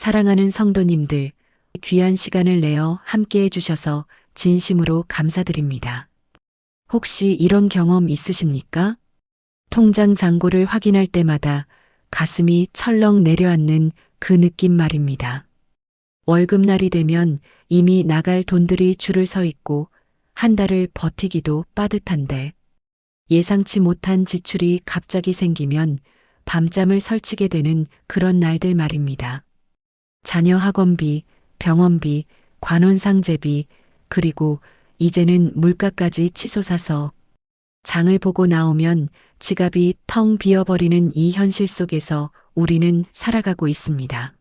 사랑하는 성도님들, 귀한 시간을 내어 함께 해주셔서 진심으로 감사드립니다. 혹시 이런 경험 있으십니까? 통장 잔고를 확인할 때마다 가슴이 철렁 내려앉는 그 느낌 말입니다. 월급날이 되면 이미 나갈 돈들이 줄을 서 있고 한 달을 버티기도 빠듯한데 예상치 못한 지출이 갑자기 생기면 밤잠을 설치게 되는 그런 날들 말입니다. 자녀 학원비, 병원비, 관원상제비, 그리고 이제는 물가까지 치솟아서 장을 보고 나오면 지갑이 텅 비어버리는 이 현실 속에서 우리는 살아가고 있습니다.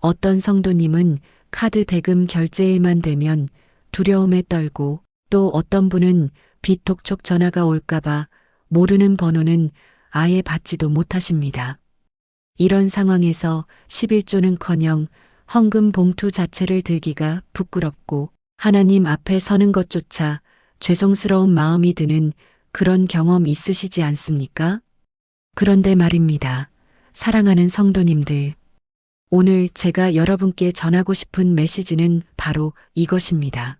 어떤 성도님은 카드 대금 결제일만 되면 두려움에 떨고 또 어떤 분은 비톡촉 전화가 올까봐 모르는 번호는 아예 받지도 못하십니다. 이런 상황에서 11조는커녕 헌금 봉투 자체를 들기가 부끄럽고 하나님 앞에 서는 것조차 죄송스러운 마음이 드는 그런 경험 있으시지 않습니까? 그런데 말입니다. 사랑하는 성도님들, 오늘 제가 여러분께 전하고 싶은 메시지는 바로 이것입니다.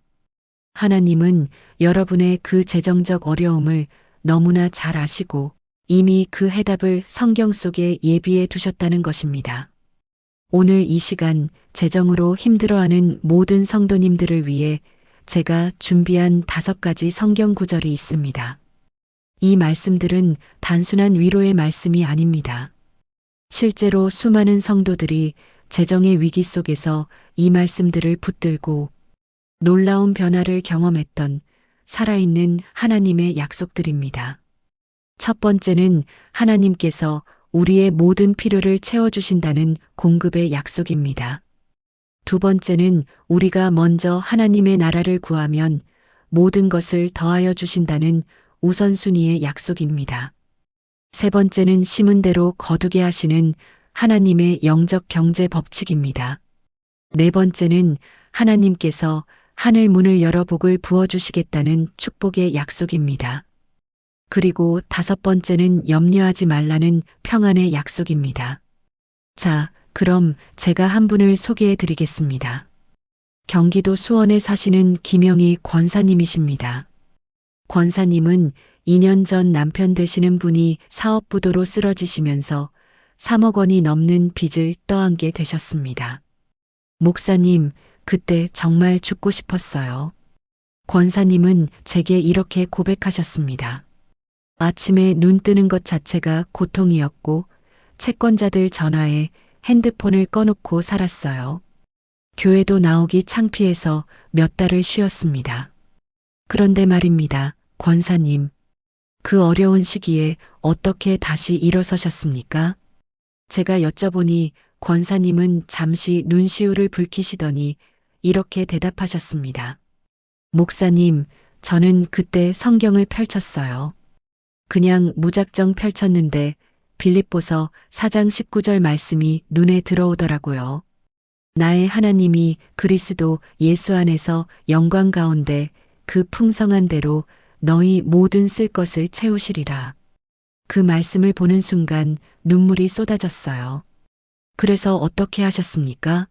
하나님은 여러분의 그 재정적 어려움을 너무나 잘 아시고 이미 그 해답을 성경 속에 예비해 두셨다는 것입니다. 오늘 이 시간 재정으로 힘들어하는 모든 성도님들을 위해 제가 준비한 5가지 성경 구절이 있습니다. 이 말씀들은 단순한 위로의 말씀이 아닙니다. 실제로 수많은 성도들이 재정의 위기 속에서 이 말씀들을 붙들고 놀라운 변화를 경험했던 살아있는 하나님의 약속들입니다. 첫 번째는 하나님께서 우리의 모든 필요를 채워주신다는 공급의 약속입니다. 두 번째는 우리가 먼저 하나님의 나라를 구하면 모든 것을 더하여 주신다는 우선순위의 약속입니다. 세 번째는 심은 대로 거두게 하시는 하나님의 영적 경제 법칙입니다. 네 번째는 하나님께서 하늘 문을 열어 복을 부어주시겠다는 축복의 약속입니다. 그리고 5번째는 염려하지 말라는 평안의 약속입니다. 자, 그럼 제가 한 분을 소개해 드리겠습니다. 경기도 수원에 사시는 김영희 권사님이십니다. 권사님은 2년 전 남편 되시는 분이 사업부도로 쓰러지시면서 3억 원이 넘는 빚을 떠안게 되셨습니다. 목사님, 그때 정말 죽고 싶었어요. 권사님은 제게 이렇게 고백하셨습니다. 아침에 눈 뜨는 것 자체가 고통이었고 채권자들 전화에 핸드폰을 꺼놓고 살았어요. 교회도 나오기 창피해서 몇 달을 쉬었습니다. 그런데 말입니다, 권사님. 그 어려운 시기에 어떻게 다시 일어서셨습니까? 제가 여쭤보니 권사님은 잠시 눈시울을 붉히시더니 이렇게 대답하셨습니다. 목사님, 저는 그때 성경을 펼쳤어요. 그냥 무작정 펼쳤는데 빌립보서 4장 19절 말씀이 눈에 들어오더라고요. 나의 하나님이 그리스도 예수 안에서 영광 가운데 그 풍성한 대로 너희 모든 쓸 것을 채우시리라. 그 말씀을 보는 순간 눈물이 쏟아졌어요. 그래서 어떻게 하셨습니까?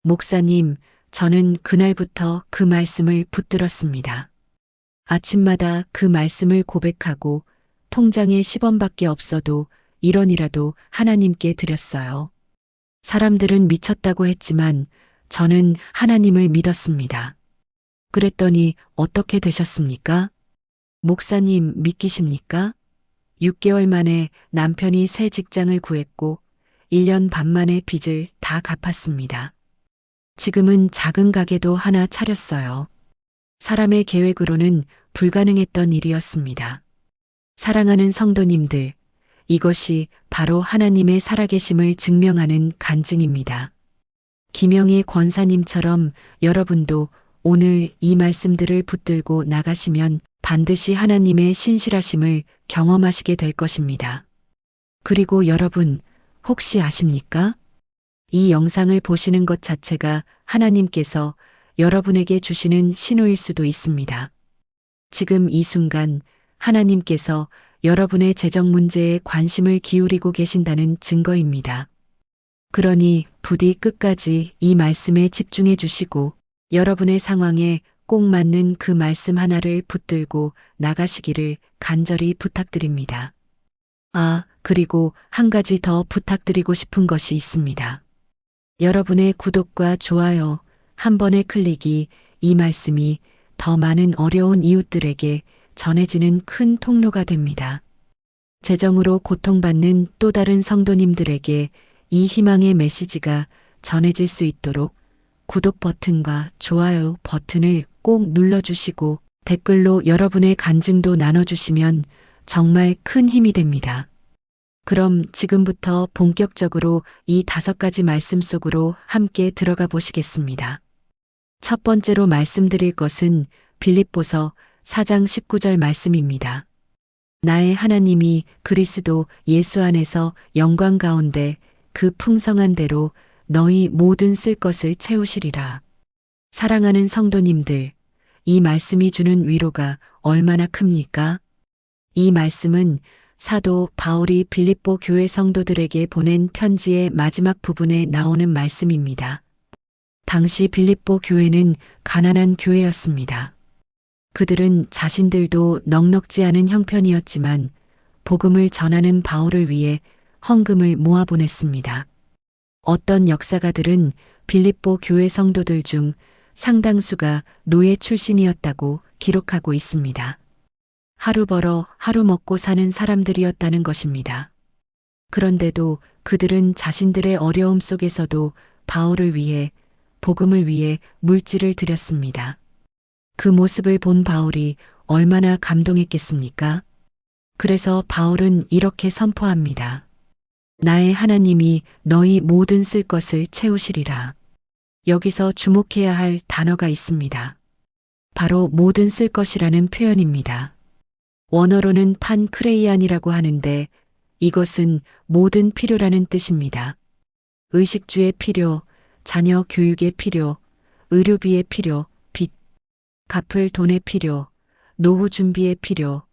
목사님, 저는 그날부터 그 말씀을 붙들었습니다. 아침마다 그 말씀을 고백하고 통장에 10원밖에 없어도 1원이라도 하나님께 드렸어요. 사람들은 미쳤다고 했지만 저는 하나님을 믿었습니다. 그랬더니 어떻게 되셨습니까? 목사님 믿기십니까? 6개월 만에 남편이 새 직장을 구했고 1년 반 만에 빚을 다 갚았습니다. 지금은 작은 가게도 하나 차렸어요. 사람의 계획으로는 불가능했던 일이었습니다. 사랑하는 성도님들, 이것이 바로 하나님의 살아계심을 증명하는 간증입니다. 김영희 권사님처럼 여러분도 오늘 이 말씀들을 붙들고 나가시면 반드시 하나님의 신실하심을 경험하시게 될 것입니다. 그리고 여러분, 혹시 아십니까? 이 영상을 보시는 것 자체가 하나님께서 여러분에게 주시는 신호일 수도 있습니다. 지금 이 순간 하나님께서 여러분의 재정 문제에 관심을 기울이고 계신다는 증거입니다. 그러니 부디 끝까지 이 말씀에 집중해 주시고 여러분의 상황에 꼭 맞는 그 말씀 하나를 붙들고 나가시기를 간절히 부탁드립니다. 아, 그리고 한 가지 더 부탁드리고 싶은 것이 있습니다. 여러분의 구독과 좋아요 한 번의 클릭이 이 말씀이 더 많은 어려운 이웃들에게 전해지는 큰 통로가 됩니다. 재정으로 고통받는 또 다른 성도님들에게 이 희망의 메시지가 전해질 수 있도록 구독 버튼과 좋아요 버튼을 꼭 눌러주시고 댓글로 여러분의 간증도 나눠주시면 정말 큰 힘이 됩니다. 그럼 지금부터 본격적으로 이 5가지 말씀 속으로 함께 들어가 보시겠습니다. 첫 번째로 말씀드릴 것은 빌립보서 4장 19절 말씀입니다. 나의 하나님이 그리스도 예수 안에서 영광 가운데 그 풍성한 대로 너희 모든 쓸 것을 채우시리라. 사랑하는 성도님들, 이 말씀이 주는 위로가 얼마나 큽니까? 이 말씀은 사도 바울이 빌립보 교회 성도들에게 보낸 편지의 마지막 부분에 나오는 말씀입니다. 당시 빌립보 교회는 가난한 교회였습니다. 그들은 자신들도 넉넉지 않은 형편이었지만 복음을 전하는 바울을 위해 헌금을 모아보냈습니다. 어떤 역사가들은 빌립보 교회 성도들 중 상당수가 노예 출신이었다고 기록하고 있습니다. 하루 벌어 하루 먹고 사는 사람들이었다는 것입니다. 그런데도 그들은 자신들의 어려움 속에서도 바울을 위해, 복음을 위해 물질을 드렸습니다. 그 모습을 본 바울이 얼마나 감동했겠습니까? 그래서 바울은 이렇게 선포합니다. 나의 하나님이 너희 모든 쓸 것을 채우시리라. 여기서 주목해야 할 단어가 있습니다. 바로 모든 쓸 것이라는 표현입니다. 원어로는 판크레이안이라고 하는데 이것은 모든 필요라는 뜻입니다. 의식주의 필요, 자녀 교육의 필요, 의료비의 필요, 빚, 갚을 돈의 필요, 노후 준비의 필요,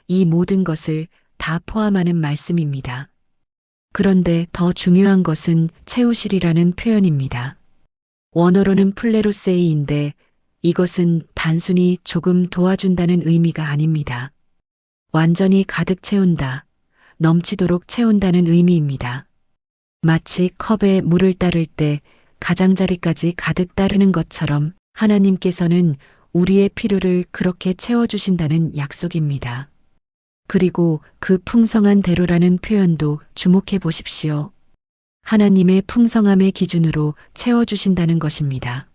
이 모든 것을 다 포함하는 말씀입니다. 그런데 더 중요한 것은 채우시리라는 표현입니다. 원어로는 플레로세이인데 이것은 단순히 조금 도와준다는 의미가 아닙니다. 완전히 가득 채운다, 넘치도록 채운다는 의미입니다. 마치 컵에 물을 따를 때 가장자리까지 가득 따르는 것처럼 하나님께서는 우리의 필요를 그렇게 채워주신다는 약속입니다. 그리고 그 풍성한 대로라는 표현도 주목해 보십시오. 하나님의 풍성함의 기준으로 채워주신다는 것입니다.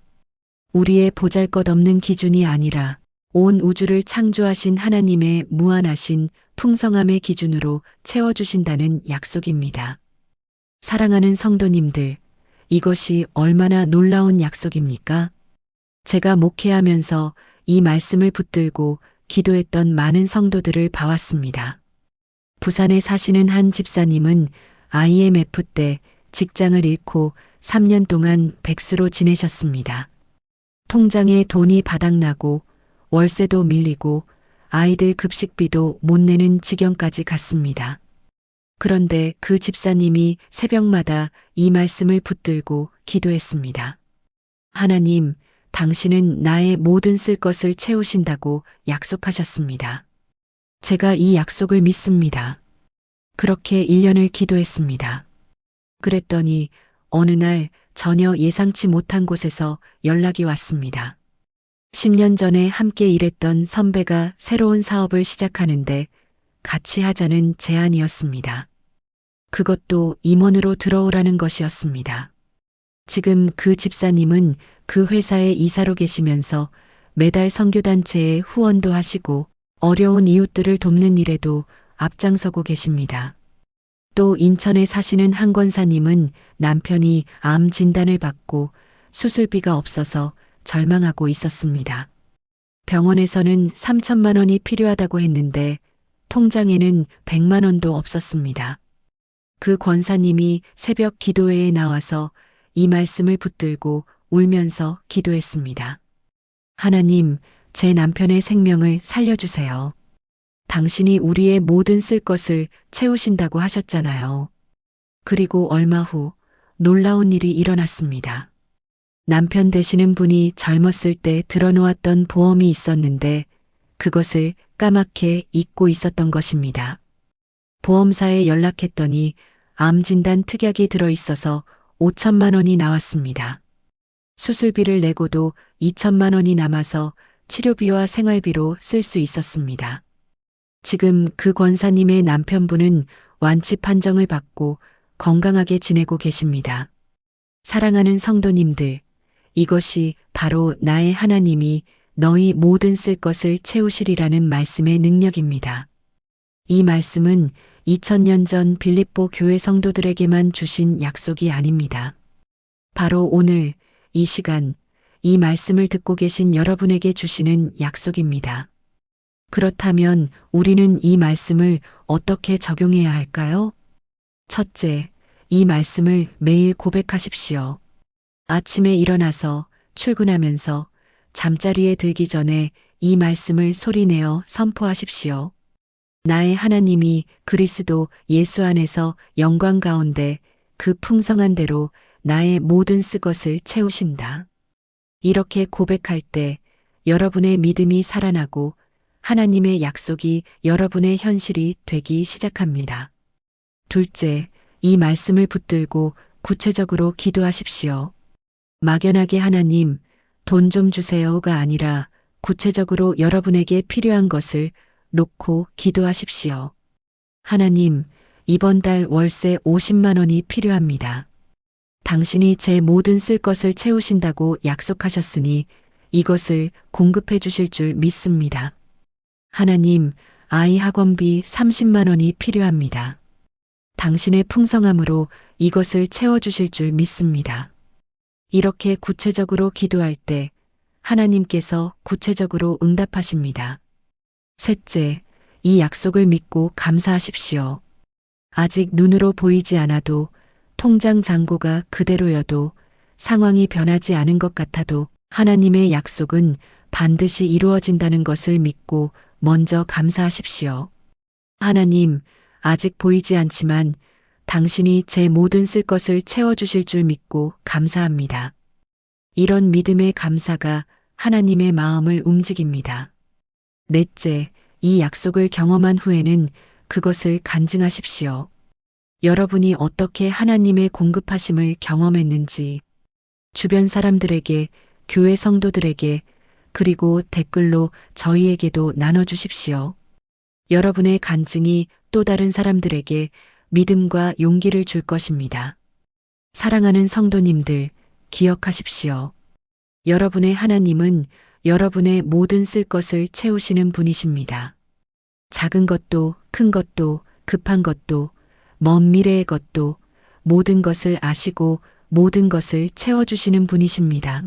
우리의 보잘것없는 기준이 아니라 온 우주를 창조하신 하나님의 무한하신 풍성함의 기준으로 채워주신다는 약속입니다. 사랑하는 성도님들, 이것이 얼마나 놀라운 약속입니까? 제가 목회하면서 이 말씀을 붙들고 기도했던 많은 성도들을 봐왔습니다. 부산에 사시는 한 집사님은 IMF 때 직장을 잃고 3년 동안 백수로 지내셨습니다. 통장에 돈이 바닥나고 월세도 밀리고 아이들 급식비도 못 내는 지경까지 갔습니다. 그런데 그 집사님이 새벽마다 이 말씀을 붙들고 기도했습니다. 하나님, 당신은 나의 모든 쓸 것을 채우신다고 약속하셨습니다. 제가 이 약속을 믿습니다. 그렇게 1년을 기도했습니다. 그랬더니 어느 날 전혀 예상치 못한 곳에서 연락이 왔습니다. 10년 전에 함께 일했던 선배가 새로운 사업을 시작하는데 같이 하자는 제안이었습니다. 그것도 임원으로 들어오라는 것이었습니다. 지금 그 집사님은 그 회사에 이사로 계시면서 매달 선교단체에 후원도 하시고 어려운 이웃들을 돕는 일에도 앞장서고 계십니다. 또 인천에 사시는 한 권사님은 남편이 암 진단을 받고 수술비가 없어서 절망하고 있었습니다. 병원에서는 3천만 원이 필요하다고 했는데 통장에는 100만 원도 없었습니다. 그 권사님이 새벽 기도회에 나와서 이 말씀을 붙들고 울면서 기도했습니다. 하나님, 제 남편의 생명을 살려주세요. 당신이 우리의 모든 쓸 것을 채우신다고 하셨잖아요. 그리고 얼마 후 놀라운 일이 일어났습니다. 남편 되시는 분이 젊었을 때 들어놓았던 보험이 있었는데 그것을 까맣게 잊고 있었던 것입니다. 보험사에 연락했더니 암 진단 특약이 들어있어서 5천만 원이 나왔습니다. 수술비를 내고도 2천만 원이 남아서 치료비와 생활비로 쓸 수 있었습니다. 지금 그 권사님의 남편분은 완치 판정을 받고 건강하게 지내고 계십니다. 사랑하는 성도님들, 이것이 바로 나의 하나님이 너희 모든 쓸 것을 채우시리라는 말씀의 능력입니다. 이 말씀은 2000년 전 빌립보 교회 성도들에게만 주신 약속이 아닙니다. 바로 오늘 이 시간 이 말씀을 듣고 계신 여러분에게 주시는 약속입니다. 그렇다면 우리는 이 말씀을 어떻게 적용해야 할까요? 첫째, 이 말씀을 매일 고백하십시오. 아침에 일어나서 출근하면서 잠자리에 들기 전에 이 말씀을 소리내어 선포하십시오. 나의 하나님이 그리스도 예수 안에서 영광 가운데 그 풍성한 대로 나의 모든 쓰것을 채우신다. 이렇게 고백할 때 여러분의 믿음이 살아나고 하나님의 약속이 여러분의 현실이 되기 시작합니다. 둘째, 이 말씀을 붙들고 구체적으로 기도하십시오. 막연하게 하나님, 돈 좀 주세요가 아니라 구체적으로 여러분에게 필요한 것을 놓고 기도하십시오. 하나님, 이번 달 월세 50만 원이 필요합니다. 당신이 제 모든 쓸 것을 채우신다고 약속하셨으니 이것을 공급해 주실 줄 믿습니다. 하나님, 아이 학원비 30만 원이 필요합니다. 당신의 풍성함으로 이것을 채워주실 줄 믿습니다. 이렇게 구체적으로 기도할 때 하나님께서 구체적으로 응답하십니다. 셋째, 이 약속을 믿고 감사하십시오. 아직 눈으로 보이지 않아도 통장 잔고가 그대로여도 상황이 변하지 않은 것 같아도 하나님의 약속은 반드시 이루어진다는 것을 믿고 먼저 감사하십시오. 하나님, 아직 보이지 않지만 당신이 제 모든 쓸 것을 채워주실 줄 믿고 감사합니다. 이런 믿음의 감사가 하나님의 마음을 움직입니다. 넷째, 이 약속을 경험한 후에는 그것을 간증하십시오. 여러분이 어떻게 하나님의 공급하심을 경험했는지 주변 사람들에게, 교회 성도들에게, 그리고 댓글로 저희에게도 나눠주십시오. 여러분의 간증이 또 다른 사람들에게 믿음과 용기를 줄 것입니다. 사랑하는 성도님들, 기억하십시오. 여러분의 하나님은 여러분의 모든 쓸 것을 채우시는 분이십니다. 작은 것도 큰 것도 급한 것도 먼 미래의 것도 모든 것을 아시고 모든 것을 채워주시는 분이십니다.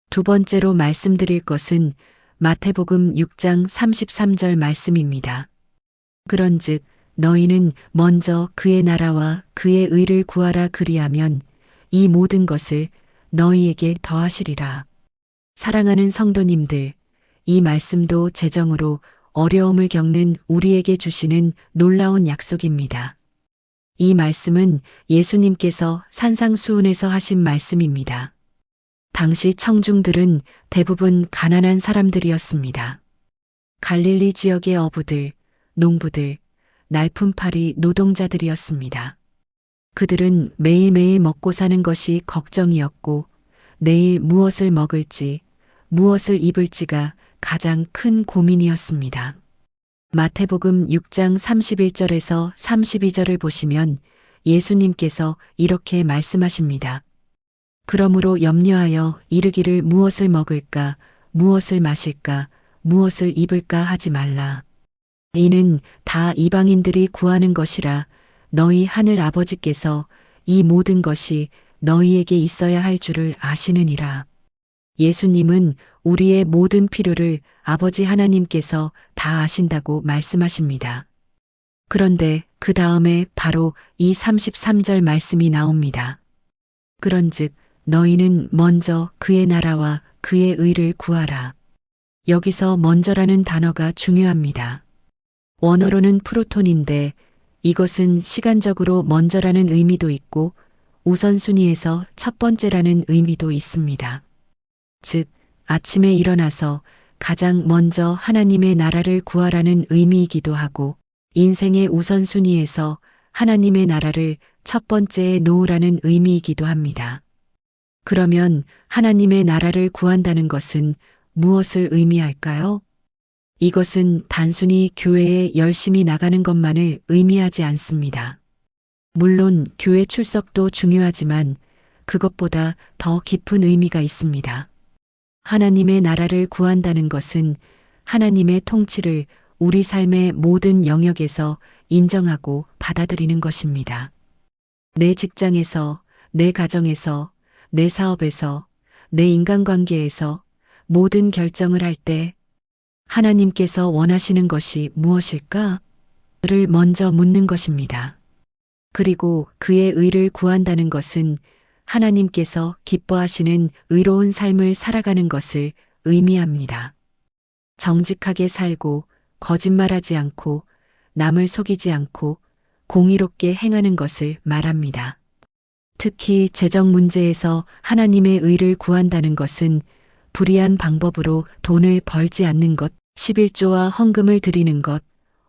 두 번째로 말씀드릴 것은 마태복음 6장 33절 말씀입니다. 그런즉 너희는 먼저 그의 나라와 그의 의를 구하라 그리하면 이 모든 것을 너희에게 더하시리라. 사랑하는 성도님들, 이 말씀도 재정으로 어려움을 겪는 우리에게 주시는 놀라운 약속입니다. 이 말씀은 예수님께서 산상수훈에서 하신 말씀입니다. 당시 청중들은 대부분 가난한 사람들이었습니다. 갈릴리 지역의 어부들, 농부들, 날품팔이 노동자들이었습니다. 그들은 매일매일 먹고 사는 것이 걱정이었고 내일 무엇을 먹을지, 무엇을 입을지가 가장 큰 고민이었습니다. 마태복음 6장 31절에서 32절을 보시면 예수님께서 이렇게 말씀하십니다. 그러므로 염려하여 이르기를 무엇을 먹을까, 무엇을 마실까, 무엇을 입을까 하지 말라. 이는 다 이방인들이 구하는 것이라 너희 하늘 아버지께서 이 모든 것이 너희에게 있어야 할 줄을 아시느니라. 예수님은 우리의 모든 필요를 아버지 하나님께서 다 아신다고 말씀하십니다. 그런데 그 다음에 바로 이 33절 말씀이 나옵니다. 그런즉 너희는 먼저 그의 나라와 그의 의를 구하라. 여기서 먼저라는 단어가 중요합니다. 원어로는 프로톤인데 이것은 시간적으로 먼저라는 의미도 있고 우선순위에서 첫 번째라는 의미도 있습니다. 즉, 아침에 일어나서 가장 먼저 하나님의 나라를 구하라는 의미이기도 하고, 인생의 우선순위에서 하나님의 나라를 첫 번째에 놓으라는 의미이기도 합니다. 그러면 하나님의 나라를 구한다는 것은 무엇을 의미할까요? 이것은 단순히 교회에 열심히 나가는 것만을 의미하지 않습니다. 물론 교회 출석도 중요하지만 그것보다 더 깊은 의미가 있습니다. 하나님의 나라를 구한다는 것은 하나님의 통치를 우리 삶의 모든 영역에서 인정하고 받아들이는 것입니다. 내 직장에서, 내 가정에서, 내 사업에서, 내 인간관계에서 모든 결정을 할 때 하나님께서 원하시는 것이 무엇일까? 를 먼저 묻는 것입니다. 그리고 그의 의를 구한다는 것은 하나님께서 기뻐하시는 의로운 삶을 살아가는 것을 의미합니다. 정직하게 살고 거짓말하지 않고 남을 속이지 않고 공의롭게 행하는 것을 말합니다. 특히 재정 문제에서 하나님의 의를 구한다는 것은 불의한 방법으로 돈을 벌지 않는 것, 11조와 헌금을 드리는 것,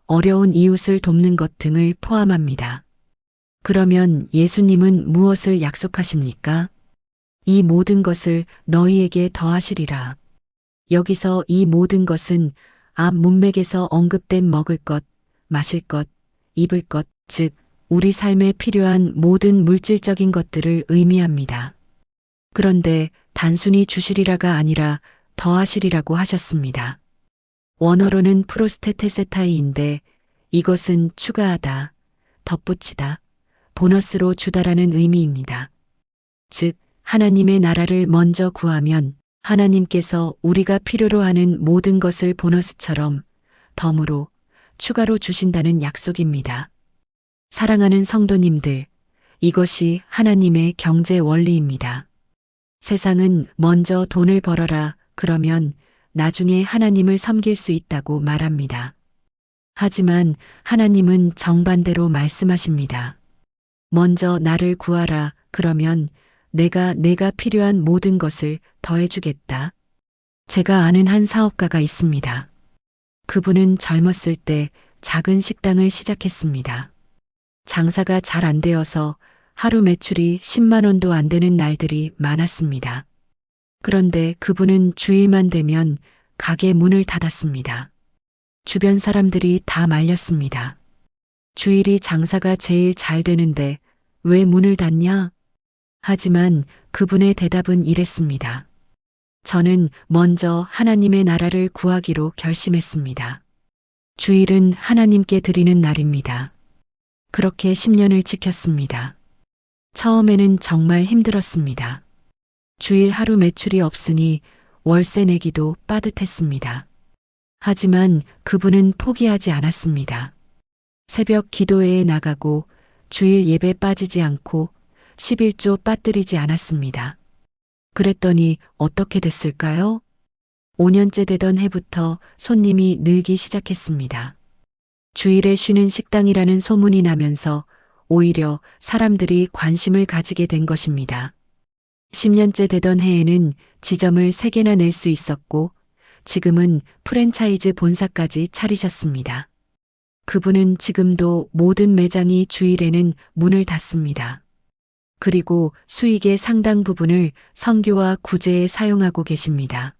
어려운 이웃을 돕는 것 등을 포함합니다. 그러면 예수님은 무엇을 약속하십니까? 이 모든 것을 너희에게 더하시리라. 여기서 이 모든 것은 앞 문맥에서 언급된 먹을 것, 마실 것, 입을 것, 즉 우리 삶에 필요한 모든 물질적인 것들을 의미합니다. 그런데 단순히 주시리라가 아니라 더하시리라고 하셨습니다. 원어로는 프로스테테세타이인데 이것은 추가하다, 덧붙이다, 보너스로 주다라는 의미입니다. 즉, 하나님의 나라를 먼저 구하면 하나님께서 우리가 필요로 하는 모든 것을 보너스처럼 덤으로 추가로 주신다는 약속입니다. 사랑하는 성도님들, 이것이 하나님의 경제 원리입니다. 세상은 먼저 돈을 벌어라 그러면 나중에 하나님을 섬길 수 있다고 말합니다. 하지만 하나님은 정반대로 말씀하십니다. 먼저 나를 구하라 그러면 내가 필요한 모든 것을 더해주겠다. 제가 아는 한 사업가가 있습니다. 그분은 젊었을 때 작은 식당을 시작했습니다. 장사가 잘 안 되어서 하루 매출이 10만 원도 안 되는 날들이 많았습니다. 그런데 그분은 주일만 되면 가게 문을 닫았습니다. 주변 사람들이 다 말렸습니다. 주일이 장사가 제일 잘 되는데 왜 문을 닫냐? 하지만 그분의 대답은 이랬습니다. 저는 먼저 하나님의 나라를 구하기로 결심했습니다. 주일은 하나님께 드리는 날입니다. 그렇게 10년을 지켰습니다. 처음에는 정말 힘들었습니다. 주일 하루 매출이 없으니 월세 내기도 빠듯했습니다. 하지만 그분은 포기하지 않았습니다. 새벽 기도회에 나가고 주일 예배 빠지지 않고 11조 빠뜨리지 않았습니다. 그랬더니 어떻게 됐을까요? 5년째 되던 해부터 손님이 늘기 시작했습니다. 주일에 쉬는 식당이라는 소문이 나면서 오히려 사람들이 관심을 가지게 된 것입니다. 10년째 되던 해에는 지점을 3개나 낼 수 있었고 지금은 프랜차이즈 본사까지 차리셨습니다. 그분은 지금도 모든 매장이 주일에는 문을 닫습니다. 그리고 수익의 상당 부분을 선교와 구제에 사용하고 계십니다.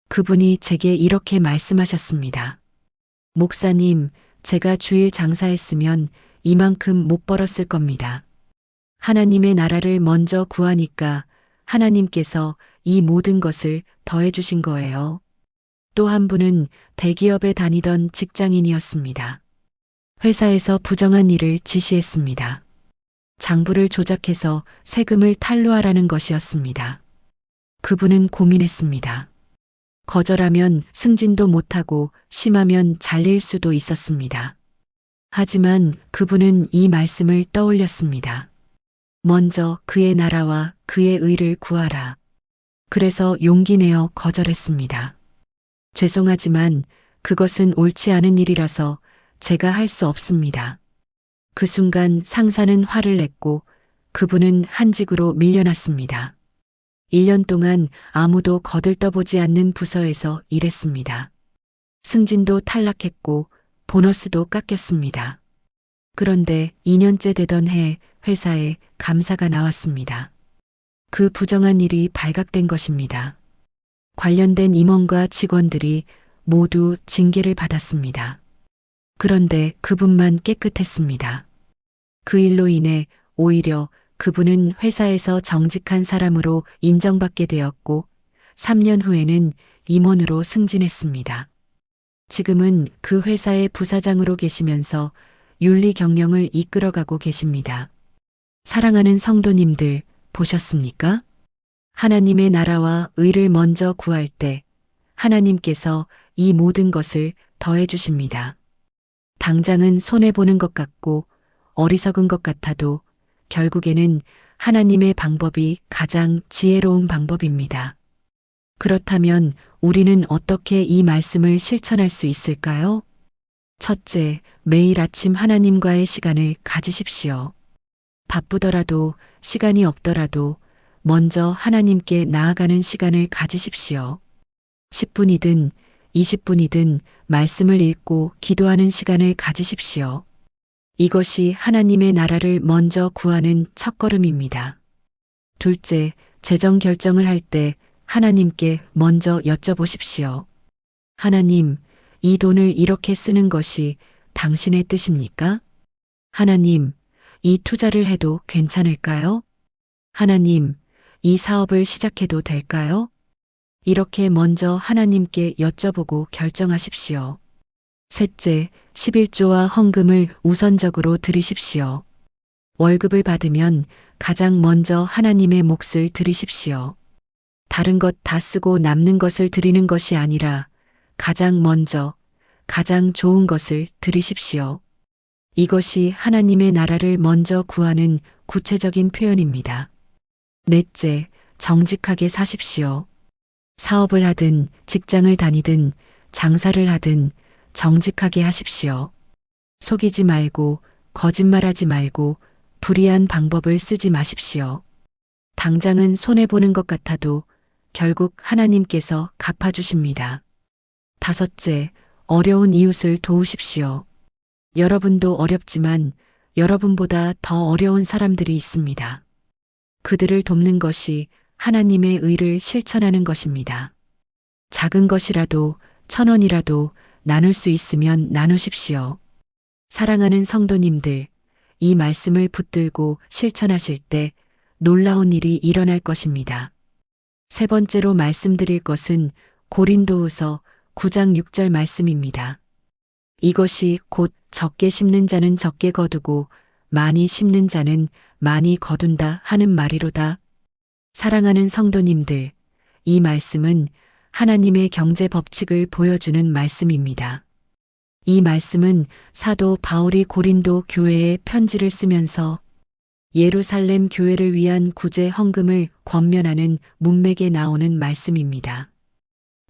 그분이 제게 이렇게 말씀하셨습니다. 목사님, 제가 주일 장사했으면 이만큼 못 벌었을 겁니다. 하나님의 나라를 먼저 구하니까 하나님께서 이 모든 것을 더해주신 거예요. 또 한 분은 대기업에 다니던 직장인이었습니다. 회사에서 부정한 일을 지시했습니다. 장부를 조작해서 세금을 탈루하라는 것이었습니다. 그분은 고민했습니다. 거절하면 승진도 못하고 심하면 잘릴 수도 있었습니다. 하지만 그분은 이 말씀을 떠올렸습니다. 먼저 그의 나라와 그의 의를 구하라. 그래서 용기 내어 거절했습니다. 죄송하지만 그것은 옳지 않은 일이라서 제가 할 수 없습니다. 그 순간 상사는 화를 냈고 그분은 한직으로 밀려났습니다. 1년 동안 아무도 거들떠보지 않는 부서에서 일했습니다. 승진도 탈락했고 보너스도 깎였습니다. 그런데 2년째 되던 해 회사에 감사가 나왔습니다. 그 부정한 일이 발각된 것입니다. 관련된 임원과 직원들이 모두 징계를 받았습니다. 그런데 그분만 깨끗했습니다. 그 일로 인해 오히려 그분은 회사에서 정직한 사람으로 인정받게 되었고 3년 후에는 임원으로 승진했습니다. 지금은 그 회사의 부사장으로 계시면서 윤리 경영을 이끌어가고 계십니다. 사랑하는 성도님들 보셨습니까? 하나님의 나라와 의를 먼저 구할 때 하나님께서 이 모든 것을 더해 주십니다. 당장은 손해보는 것 같고 어리석은 것 같아도 결국에는 하나님의 방법이 가장 지혜로운 방법입니다. 그렇다면 우리는 어떻게 이 말씀을 실천할 수 있을까요? 첫째, 매일 아침 하나님과의 시간을 가지십시오. 바쁘더라도 시간이 없더라도 먼저 하나님께 나아가는 시간을 가지십시오. 10분이든 20분이든 말씀을 읽고 기도하는 시간을 가지십시오. 이것이 하나님의 나라를 먼저 구하는 첫걸음입니다. 둘째, 재정 결정을 할 때 하나님께 먼저 여쭤보십시오. 하나님, 이 돈을 이렇게 쓰는 것이 당신의 뜻입니까? 하나님, 이 투자를 해도 괜찮을까요? 하나님, 이 사업을 시작해도 될까요? 이렇게 먼저 하나님께 여쭤보고 결정하십시오. 셋째, 11조와 헌금을 우선적으로 드리십시오. 월급을 받으면 가장 먼저 하나님의 몫을 드리십시오. 다른 것 다 쓰고 남는 것을 드리는 것이 아니라 가장 먼저, 가장 좋은 것을 드리십시오. 이것이 하나님의 나라를 먼저 구하는 구체적인 표현입니다. 넷째, 정직하게 사십시오. 사업을 하든 직장을 다니든 장사를 하든 정직하게 하십시오. 속이지 말고 거짓말하지 말고 불의한 방법을 쓰지 마십시오. 당장은 손해보는 것 같아도 결국 하나님께서 갚아주십니다. 다섯째, 어려운 이웃을 도우십시오. 여러분도 어렵지만 여러분보다 더 어려운 사람들이 있습니다. 그들을 돕는 것이 하나님의 의를 실천하는 것입니다. 작은 것이라도 1,000원이라도 나눌 수 있으면 나누십시오. 사랑하는 성도님들, 이 말씀을 붙들고 실천하실 때 놀라운 일이 일어날 것입니다. 세 번째로 말씀드릴 것은 고린도후서 9장 6절 말씀입니다. 이것이 곧 적게 심는 자는 적게 거두고 많이 심는 자는 많이 거둔다 하는 말이로다. 사랑하는 성도님들, 이 말씀은 하나님의 경제 법칙을 보여주는 말씀입니다. 이 말씀은 사도 바울이 고린도 교회에 편지를 쓰면서 예루살렘 교회를 위한 구제 헌금을 권면하는 문맥에 나오는 말씀입니다.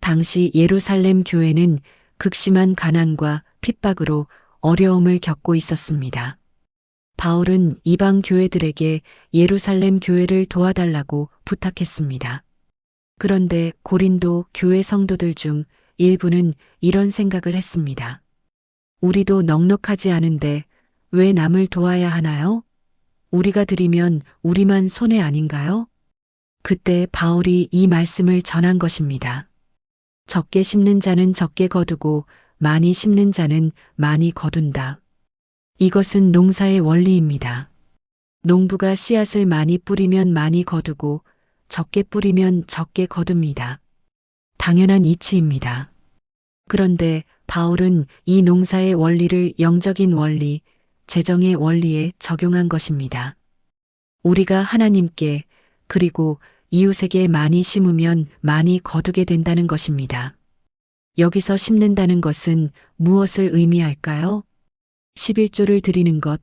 당시 예루살렘 교회는 극심한 가난과 핍박으로 어려움을 겪고 있었습니다. 바울은 이방 교회들에게 예루살렘 교회를 도와달라고 부탁했습니다. 그런데 고린도 교회 성도들 중 일부는 이런 생각을 했습니다. 우리도 넉넉하지 않은데 왜 남을 도와야 하나요? 우리가 드리면 우리만 손해 아닌가요? 그때 바울이 이 말씀을 전한 것입니다. 적게 심는 자는 적게 거두고 많이 심는 자는 많이 거둔다. 이것은 농사의 원리입니다. 농부가 씨앗을 많이 뿌리면 많이 거두고 적게 뿌리면 적게 거둡니다. 당연한 이치입니다. 그런데 바울은 이 농사의 원리를 영적인 원리, 재정의 원리에 적용한 것입니다. 우리가 하나님께 그리고 이웃에게 많이 심으면 많이 거두게 된다는 것입니다. 여기서 심는다는 것은 무엇을 의미할까요? 11조를 드리는 것,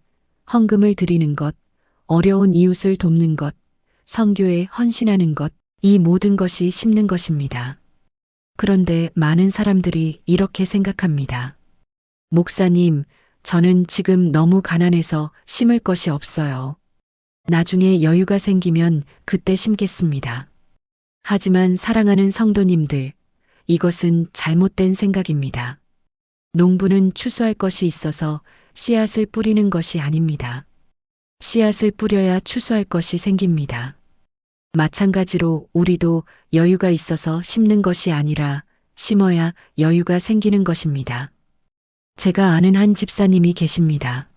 헌금을 드리는 것, 어려운 이웃을 돕는 것, 선교에 헌신하는 것, 이 모든 것이 심는 것입니다. 그런데 많은 사람들이 이렇게 생각합니다. 목사님, 저는 지금 너무 가난해서 심을 것이 없어요. 나중에 여유가 생기면 그때 심겠습니다. 하지만 사랑하는 성도님들, 이것은 잘못된 생각입니다. 농부는 추수할 것이 있어서 씨앗을 뿌리는 것이 아닙니다. 씨앗을 뿌려야 추수할 것이 생깁니다. 마찬가지로 우리도 여유가 있어서 심는 것이 아니라 심어야 여유가 생기는 것입니다. 제가 아는 한 집사님이 계십니다.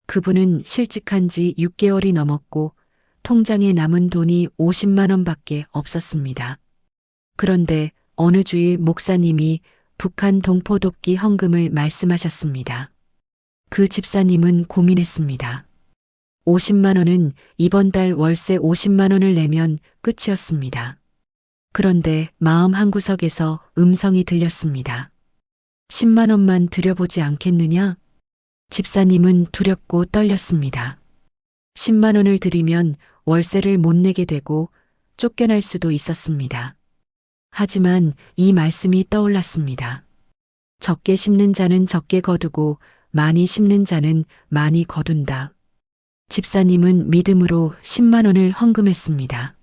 그분은 실직한 지 6개월이 넘었고 통장에 남은 돈이 50만 원밖에 없었습니다. 그런데 어느 주일 목사님이 북한 동포 돕기 헌금을 말씀하셨습니다. 그 집사님은 고민했습니다. 50만 원은 이번 달 월세 50만 원을 내면 끝이었습니다. 그런데 마음 한구석에서 음성이 들렸습니다. 10만 원만 드려보지 않겠느냐? 집사님은 두렵고 떨렸습니다. 10만 원을 드리면 월세를 못 내게 되고 쫓겨날 수도 있었습니다. 하지만 이 말씀이 떠올랐습니다. 적게 심는 자는 적게 거두고 많이 심는 자는 많이 거둔다. 집사님은 믿음으로 10만 원을 헌금했습니다.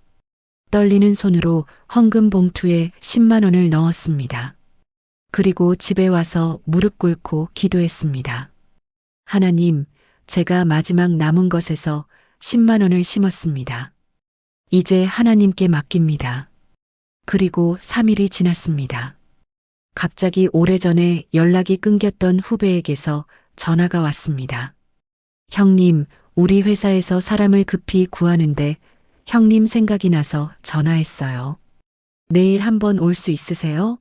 떨리는 손으로 헌금 봉투에 10만 원을 넣었습니다. 그리고 집에 와서 무릎 꿇고 기도했습니다. 하나님, 제가 마지막 남은 것에서 10만 원을 심었습니다. 이제 하나님께 맡깁니다. 그리고 3일이 지났습니다. 갑자기 오래전에 연락이 끊겼던 후배에게서 전화가 왔습니다. 형님, 우리 회사에서 사람을 급히 구하는데 형님 생각이 나서 전화했어요. 내일 한번 올 수 있으세요?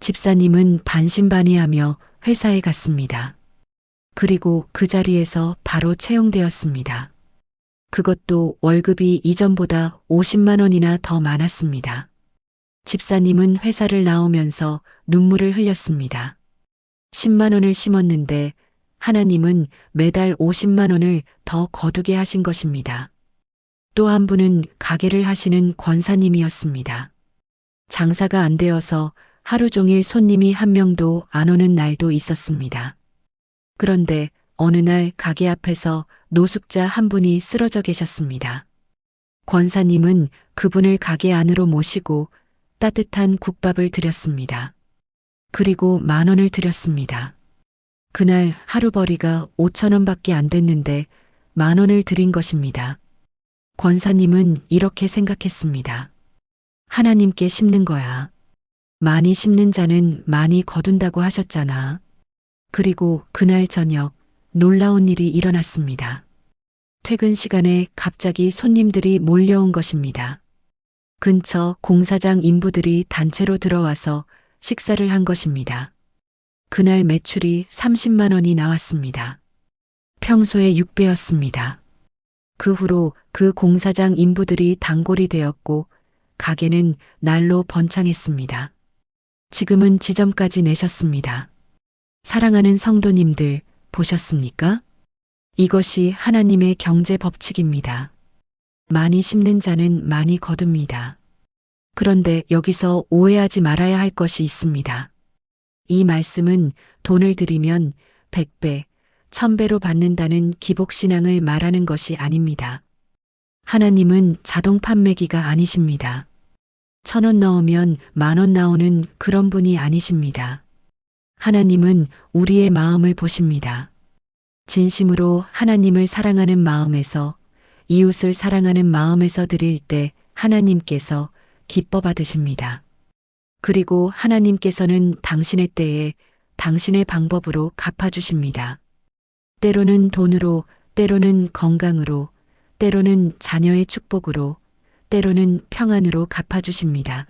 집사님은 반신반의하며 회사에 갔습니다. 그리고 그 자리에서 바로 채용되었습니다. 그것도 월급이 이전보다 50만 원이나 더 많았습니다. 집사님은 회사를 나오면서 눈물을 흘렸습니다. 10만 원을 심었는데 하나님은 매달 50만 원을 더 거두게 하신 것입니다. 또 한 분은 가게를 하시는 권사님이었습니다. 장사가 안 되어서 하루 종일 손님이 한 명도 안 오는 날도 있었습니다. 그런데 어느 날 가게 앞에서 노숙자 한 분이 쓰러져 계셨습니다. 권사님은 그분을 가게 안으로 모시고 따뜻한 국밥을 드렸습니다. 그리고 10,000 원을 드렸습니다. 그날 하루벌이가 5,000 원밖에 안 됐는데 10,000 원을 드린 것입니다. 권사님은 이렇게 생각했습니다. 하나님께 심는 거야. 많이 심는 자는 많이 거둔다고 하셨잖아. 그리고 그날 저녁 놀라운 일이 일어났습니다. 퇴근 시간에 갑자기 손님들이 몰려온 것입니다. 근처 공사장 인부들이 단체로 들어와서 식사를 한 것입니다. 그날 매출이 30만 원이 나왔습니다. 평소의 6배였습니다. 그 후로 그 공사장 인부들이 단골이 되었고 가게는 날로 번창했습니다. 지금은 지점까지 내셨습니다. 사랑하는 성도님들, 보셨습니까? 이것이 하나님의 경제 법칙입니다. 많이 심는 자는 많이 거둡니다. 그런데 여기서 오해하지 말아야 할 것이 있습니다. 이 말씀은 돈을 들이면 100배, 1000배로 받는다는 기복신앙을 말하는 것이 아닙니다. 하나님은 자동 판매기가 아니십니다. 1,000원 넣으면 10,000원 나오는 그런 분이 아니십니다. 하나님은 우리의 마음을 보십니다. 진심으로 하나님을 사랑하는 마음에서, 이웃을 사랑하는 마음에서 드릴 때 하나님께서 기뻐 받으십니다. 그리고 하나님께서는 당신의 때에 당신의 방법으로 갚아주십니다. 때로는 돈으로, 때로는 건강으로, 때로는 자녀의 축복으로, 때로는 평안으로 갚아주십니다.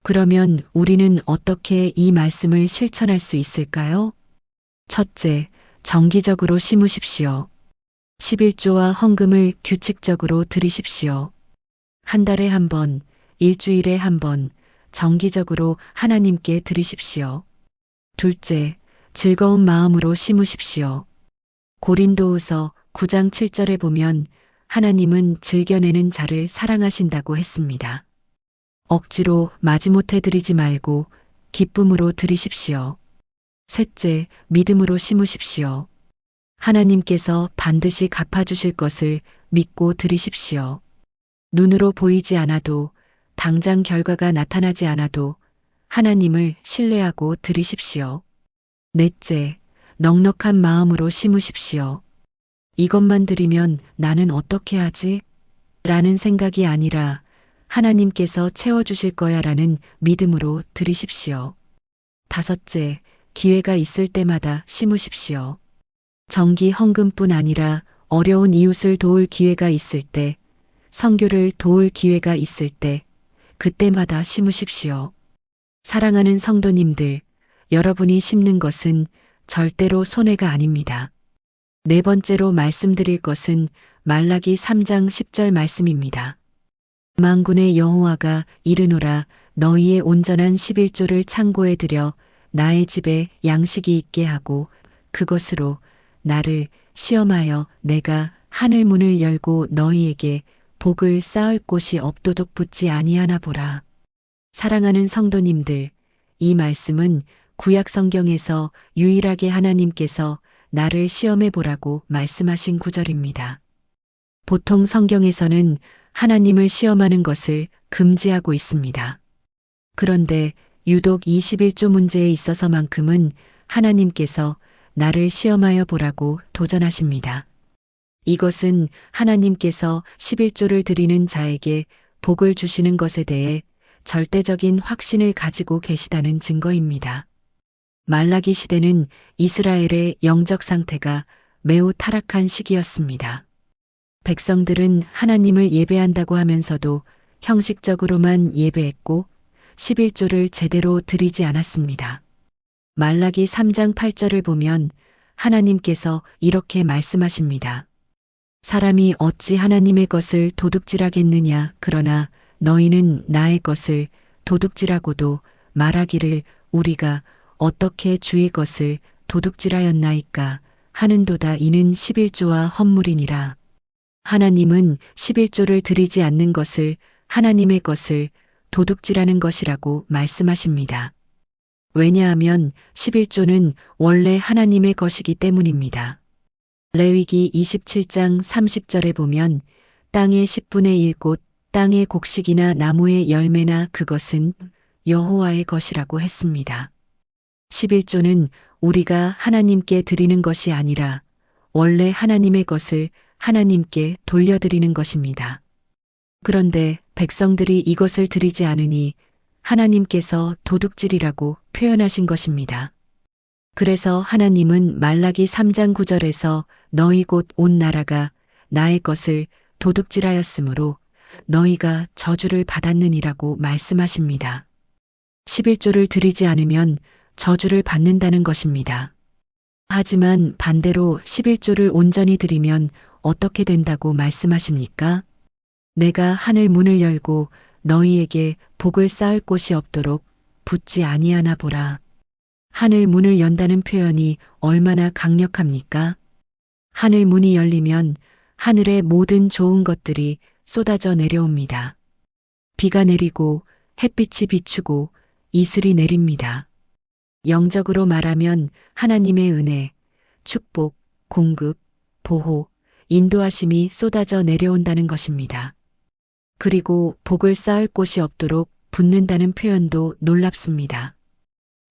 그러면 우리는 어떻게 이 말씀을 실천할 수 있을까요? 첫째, 정기적으로 심으십시오. 11조와 헌금을 규칙적으로 드리십시오. 한 달에 한 번, 일주일에 한 번, 정기적으로 하나님께 드리십시오. 둘째, 즐거운 마음으로 심으십시오. 고린도후서 9장 7절에 보면 하나님은 즐겨내는 자를 사랑하신다고 했습니다. 억지로 마지못해 드리지 말고 기쁨으로 드리십시오. 셋째, 믿음으로 심으십시오. 하나님께서 반드시 갚아주실 것을 믿고 드리십시오. 눈으로 보이지 않아도 당장 결과가 나타나지 않아도 하나님을 신뢰하고 드리십시오. 넷째, 넉넉한 마음으로 심으십시오. 이것만 드리면 나는 어떻게 하지? 라는 생각이 아니라 하나님께서 채워주실 거야 라는 믿음으로 드리십시오. 다섯째, 기회가 있을 때마다 심으십시오. 정기 헌금뿐 아니라 어려운 이웃을 도울 기회가 있을 때, 선교를 도울 기회가 있을 때, 그때마다 심으십시오. 사랑하는 성도님들, 여러분이 심는 것은 절대로 손해가 아닙니다. 네 번째로 말씀드릴 것은 말라기 3장 10절 말씀입니다. 만군의 여호와가 이르노라 너희의 온전한 11조를 창고에 들여 나의 집에 양식이 있게 하고 그것으로 나를 시험하여 내가 하늘 문을 열고 너희에게 복을 쌓을 곳이 없도록 붙지 아니하나 보라. 사랑하는 성도님들, 이 말씀은 구약 성경에서 유일하게 하나님께서 나를 시험해 보라고 말씀하신 구절입니다. 보통 성경에서는 하나님을 시험하는 것을 금지하고 있습니다. 그런데 유독 21조 문제에 있어서만큼은 하나님께서 나를 시험하여 보라고 도전하십니다. 이것은 하나님께서 11조를 드리는 자에게 복을 주시는 것에 대해 절대적인 확신을 가지고 계시다는 증거입니다. 말라기 시대는 이스라엘의 영적 상태가 매우 타락한 시기였습니다. 백성들은 하나님을 예배한다고 하면서도 형식적으로만 예배했고 11조를 제대로 드리지 않았습니다. 말라기 3장 8절을 보면 하나님께서 이렇게 말씀하십니다. 사람이 어찌 하나님의 것을 도둑질하겠느냐 그러나 너희는 나의 것을 도둑질하고도 말하기를 우리가 어떻게 주의 것을 도둑질하였나이까 하는도다 이는 11조와 헌물이니라. 하나님은 11조를 드리지 않는 것을 하나님의 것을 도둑질하는 것이라고 말씀하십니다. 왜냐하면 11조는 원래 하나님의 것이기 때문입니다. 레위기 27장 30절에 보면 땅의 10분의 1곳 땅의 곡식이나 나무의 열매나 그것은 여호와의 것이라고 했습니다. 11조는 우리가 하나님께 드리는 것이 아니라 원래 하나님의 것을 하나님께 돌려드리는 것입니다. 그런데 백성들이 이것을 드리지 않으니 하나님께서 도둑질이라고 표현하신 것입니다. 그래서 하나님은 말라기 3장 9절에서 너희 곧 온 나라가 나의 것을 도둑질하였으므로 너희가 저주를 받았느니라고 말씀하십니다. 11조를 드리지 않으면 저주를 받는다는 것입니다. 하지만 반대로 11조를 온전히 드리면 어떻게 된다고 말씀하십니까? 내가 하늘 문을 열고 너희에게 복을 쌓을 곳이 없도록 붙지 아니하나 보라. 하늘 문을 연다는 표현이 얼마나 강력합니까? 하늘 문이 열리면 하늘의 모든 좋은 것들이 쏟아져 내려옵니다. 비가 내리고 햇빛이 비추고 이슬이 내립니다. 영적으로 말하면 하나님의 은혜, 축복, 공급, 보호, 인도하심이 쏟아져 내려온다는 것입니다. 그리고 복을 쌓을 곳이 없도록 붓는다는 표현도 놀랍습니다.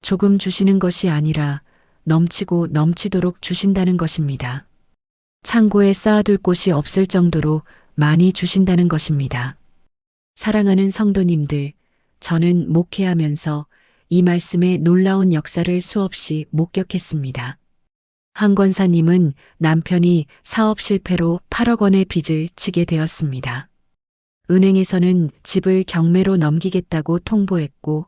조금 주시는 것이 아니라 넘치고 넘치도록 주신다는 것입니다. 창고에 쌓아둘 곳이 없을 정도로 많이 주신다는 것입니다. 사랑하는 성도님들, 저는 목회하면서 이 말씀의 놀라운 역사를 수없이 목격했습니다. 한 권사님은 남편이 사업 실패로 8억 원의 빚을 지게 되었습니다. 은행에서는 집을 경매로 넘기겠다고 통보했고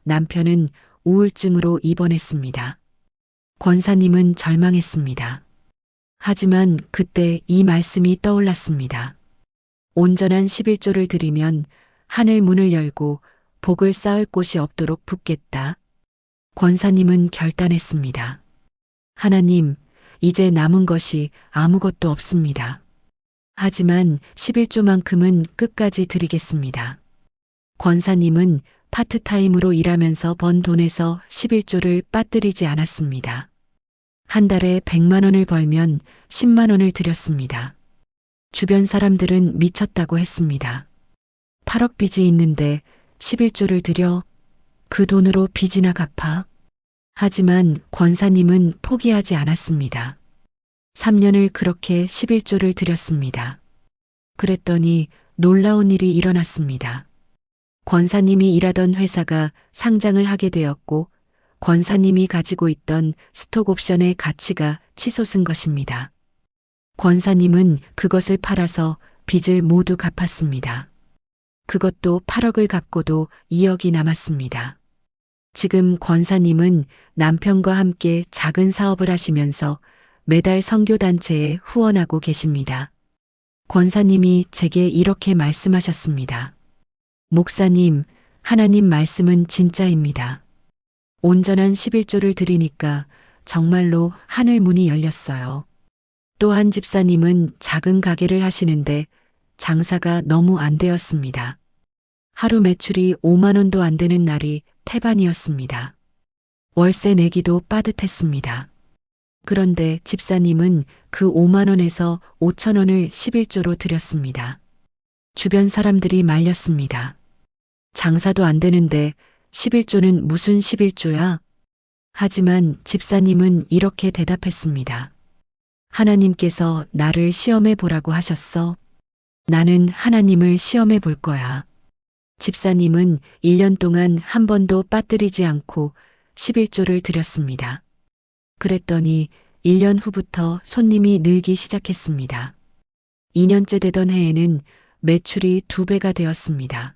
남편은 우울증으로 입원했습니다. 권사님은 절망했습니다. 하지만 그때 이 말씀이 떠올랐습니다. 온전한 11조를 드리면 하늘 문을 열고 복을 쌓을 곳이 없도록 붓겠다. 권사님은 결단했습니다. 하나님, 이제 남은 것이 아무것도 없습니다. 하지만 11조만큼은 끝까지 드리겠습니다. 권사님은 파트타임으로 일하면서 번 돈에서 11조를 빠뜨리지 않았습니다. 한 달에 100만 원을 벌면 10만 원을 드렸습니다. 주변 사람들은 미쳤다고 했습니다. 8억 빚이 있는데 11조를 들여 그 돈으로 빚이나 갚아. 하지만 권사님은 포기하지 않았습니다. 3년을 그렇게 11조를 들였습니다. 그랬더니 놀라운 일이 일어났습니다. 권사님이 일하던 회사가 상장을 하게 되었고 권사님이 가지고 있던 스톡 옵션의 가치가 치솟은 것입니다. 권사님은 그것을 팔아서 빚을 모두 갚았습니다. 그것도 8억을 갚고도 2억이 남았습니다. 지금 권사님은 남편과 함께 작은 사업을 하시면서 매달 선교단체에 후원하고 계십니다. 권사님이 제게 이렇게 말씀하셨습니다. 목사님, 하나님 말씀은 진짜입니다. 온전한 11조를 드리니까 정말로 하늘 문이 열렸어요. 또 한 집사님은 작은 가게를 하시는데 장사가 너무 안 되었습니다. 하루 매출이 5만 원도 안 되는 날이 태반이었습니다. 월세 내기도 빠듯했습니다. 그런데 집사님은 그 5만 원에서 5천 원을 11조로 드렸습니다. 주변 사람들이 말렸습니다. 장사도 안 되는데 11조는 무슨 11조야? 하지만 집사님은 이렇게 대답했습니다. 하나님께서 나를 시험해 보라고 하셨어. 나는 하나님을 시험해 볼 거야. 집사님은 1년 동안 한 번도 빠뜨리지 않고 11조를 드렸습니다. 그랬더니 1년 후부터 손님이 늘기 시작했습니다. 2년째 되던 해에는 매출이 2배가 되었습니다.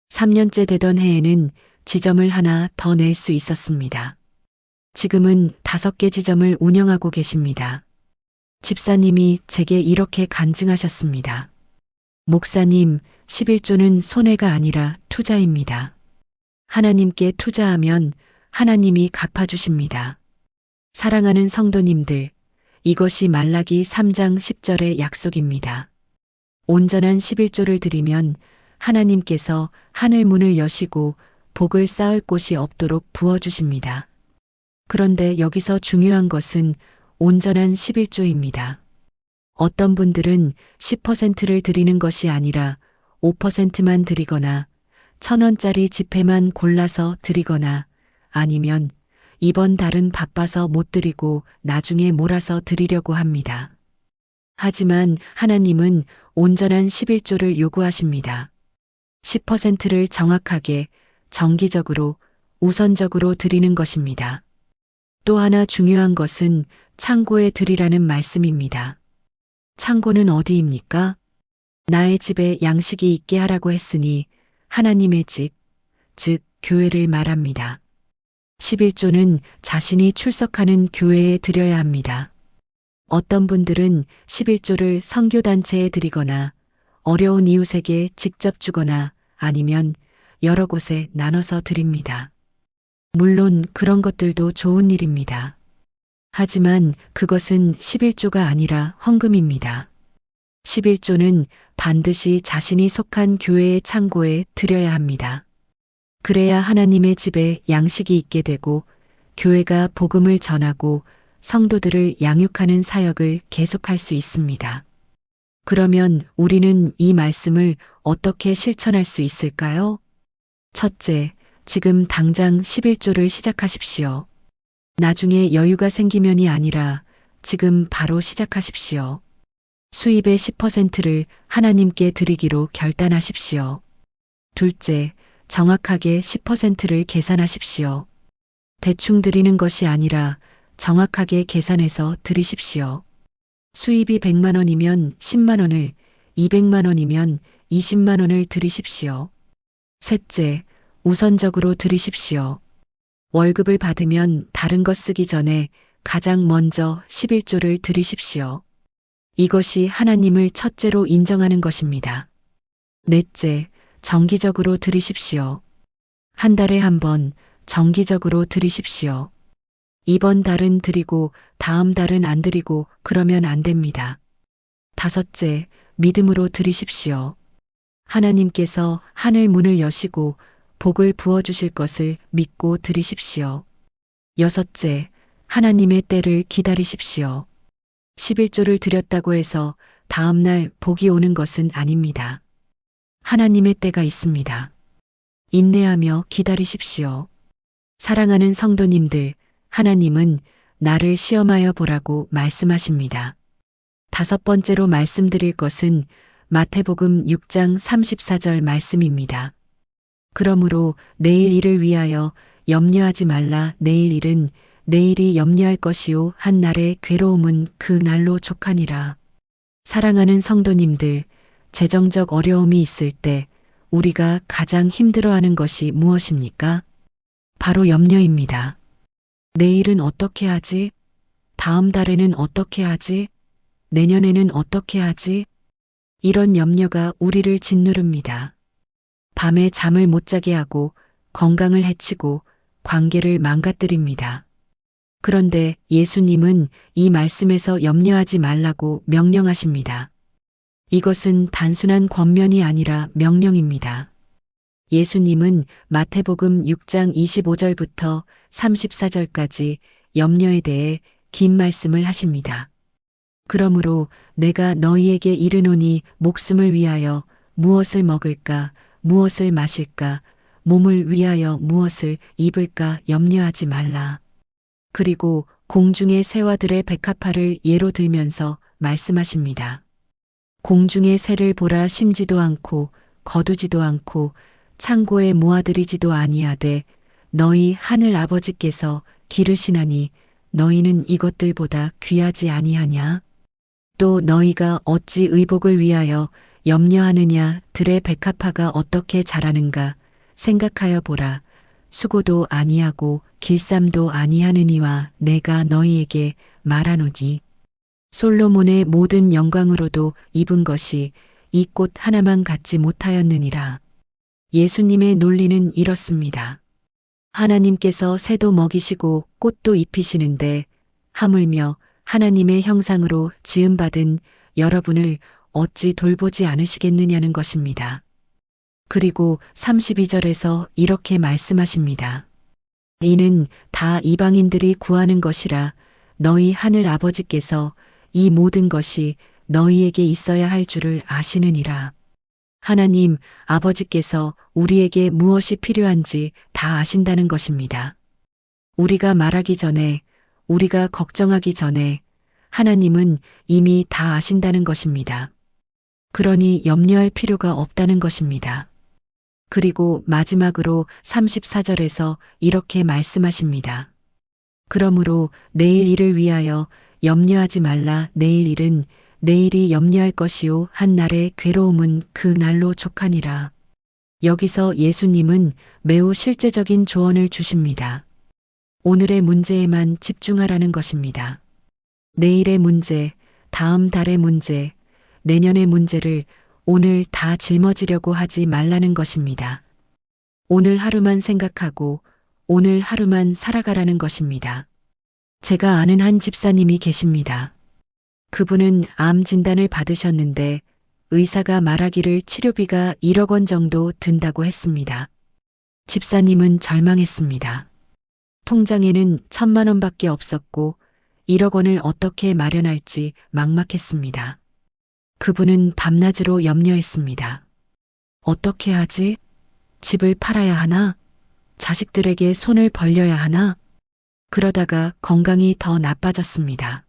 3년째 되던 해에는 지점을 하나 더 낼 수 있었습니다. 지금은 5개 지점을 운영하고 계십니다. 집사님이 제게 이렇게 간증하셨습니다. 목사님, 11조는 손해가 아니라 투자입니다. 하나님께 투자하면 하나님이 갚아주십니다. 사랑하는 성도님들, 이것이 말라기 3장 10절의 약속입니다. 온전한 11조를 드리면 하나님께서 하늘 문을 여시고 복을 쌓을 곳이 없도록 부어주십니다. 그런데 여기서 중요한 것은 온전한 11조입니다. 어떤 분들은 10%를 드리는 것이 아니라 5%만 드리거나 1,000원짜리 지폐만 골라서 드리거나 아니면 이번 달은 바빠서 못 드리고 나중에 몰아서 드리려고 합니다. 하지만 하나님은 온전한 11조를 요구하십니다. 10%를 정확하게, 정기적으로, 우선적으로 드리는 것입니다. 또 하나 중요한 것은 창고에 드리라는 말씀입니다. 창고는 어디입니까? 나의 집에 양식이 있게 하라고 했으니 하나님의 집, 즉 교회를 말합니다. 11조는 자신이 출석하는 교회에 드려야 합니다. 어떤 분들은 11조를 선교단체에 드리거나 어려운 이웃에게 직접 주거나 아니면 여러 곳에 나눠서 드립니다. 물론 그런 것들도 좋은 일입니다. 하지만 그것은 11조가 아니라 헌금입니다. 11조는 반드시 자신이 속한 교회의 창고에 드려야 합니다. 그래야 하나님의 집에 양식이 있게 되고 교회가 복음을 전하고 성도들을 양육하는 사역을 계속할 수 있습니다. 그러면 우리는 이 말씀을 어떻게 실천할 수 있을까요? 첫째, 지금 당장 11조를 시작하십시오. 나중에 여유가 생기면이 아니라 지금 바로 시작하십시오. 수입의 10%를 하나님께 드리기로 결단하십시오. 둘째, 정확하게 10%를 계산하십시오. 대충 드리는 것이 아니라 정확하게 계산해서 드리십시오. 수입이 100만 원이면 10만 원을, 200만 원이면 20만 원을 드리십시오. 셋째, 우선적으로 드리십시오. 월급을 받으면 다른 것 쓰기 전에 가장 먼저 11조를 드리십시오. 이것이 하나님을 첫째로 인정하는 것입니다. 넷째, 정기적으로 드리십시오. 한 달에 한 번 정기적으로 드리십시오. 이번 달은 드리고 다음 달은 안 드리고 그러면 안 됩니다. 다섯째, 믿음으로 드리십시오. 하나님께서 하늘 문을 여시고 복을 부어주실 것을 믿고 드리십시오. 여섯째, 하나님의 때를 기다리십시오. 11조를 드렸다고 해서 다음날 복이 오는 것은 아닙니다. 하나님의 때가 있습니다. 인내하며 기다리십시오. 사랑하는 성도님들, 하나님은 나를 시험하여 보라고 말씀하십니다. 다섯 번째로 말씀드릴 것은 마태복음 6장 34절 말씀입니다. 그러므로 내일 일을 위하여 염려하지 말라. 내일 일은 내일이 염려할 것이요 한 날의 괴로움은 그 날로 족하니라. 사랑하는 성도님들, 재정적 어려움이 있을 때 우리가 가장 힘들어하는 것이 무엇입니까? 바로 염려입니다. 내일은 어떻게 하지? 다음 달에는 어떻게 하지? 내년에는 어떻게 하지? 이런 염려가 우리를 짓누릅니다. 밤에 잠을 못 자게 하고 건강을 해치고 관계를 망가뜨립니다. 그런데 예수님은 이 말씀에서 염려하지 말라고 명령하십니다. 이것은 단순한 권면이 아니라 명령입니다. 예수님은 마태복음 6장 25절부터 34절까지 염려에 대해 긴 말씀을 하십니다. 그러므로 내가 너희에게 이르노니 목숨을 위하여 무엇을 먹을까, 무엇을 마실까, 몸을 위하여 무엇을 입을까 염려하지 말라. 그리고 공중의 새와들의 백합화를 예로 들면서 말씀하십니다. 공중의 새를 보라. 심지도 않고 거두지도 않고 창고에 모아들이지도 아니하되 너희 하늘 아버지께서 기르시나니 너희는 이것들보다 귀하지 아니하냐? 또 너희가 어찌 의복을 위하여 염려하느냐? 들의 백합화가 어떻게 자라는가 생각하여 보라. 수고도 아니하고 길쌈도 아니하느니와 내가 너희에게 말하노니 솔로몬의 모든 영광으로도 입은 것이 이 꽃 하나만 갖지 못하였느니라. 예수님의 논리는 이렇습니다. 하나님께서 새도 먹이시고 꽃도 입히시는데 하물며 하나님의 형상으로 지음받은 여러분을 어찌 돌보지 않으시겠느냐는 것입니다. 그리고 32절에서 이렇게 말씀하십니다. 이는 다 이방인들이 구하는 것이라 너희 하늘 아버지께서 이 모든 것이 너희에게 있어야 할 줄을 아시느니라. 하나님 아버지께서 우리에게 무엇이 필요한지 다 아신다는 것입니다. 우리가 말하기 전에, 우리가 걱정하기 전에 하나님은 이미 다 아신다는 것입니다. 그러니 염려할 필요가 없다는 것입니다. 그리고 마지막으로 34절에서 이렇게 말씀하십니다. 그러므로 내일 일을 위하여 염려하지 말라. 내일 일은 내일이 염려할 것이요 한 날의 괴로움은 그 날로 족하니라. 여기서 예수님은 매우 실제적인 조언을 주십니다. 오늘의 문제에만 집중하라는 것입니다. 내일의 문제, 다음 달의 문제, 내년의 문제를 오늘 다 짊어지려고 하지 말라는 것입니다. 오늘 하루만 생각하고 오늘 하루만 살아가라는 것입니다. 제가 아는 한 집사님이 계십니다. 그분은 암 진단을 받으셨는데 의사가 말하기를 치료비가 1억 원 정도 든다고 했습니다. 집사님은 절망했습니다. 통장에는 1,000만 원밖에 없었고 1억 원을 어떻게 마련할지 막막했습니다. 그분은 밤낮으로 염려했습니다. 어떻게 하지? 집을 팔아야 하나? 자식들에게 손을 벌려야 하나? 그러다가 건강이 더 나빠졌습니다.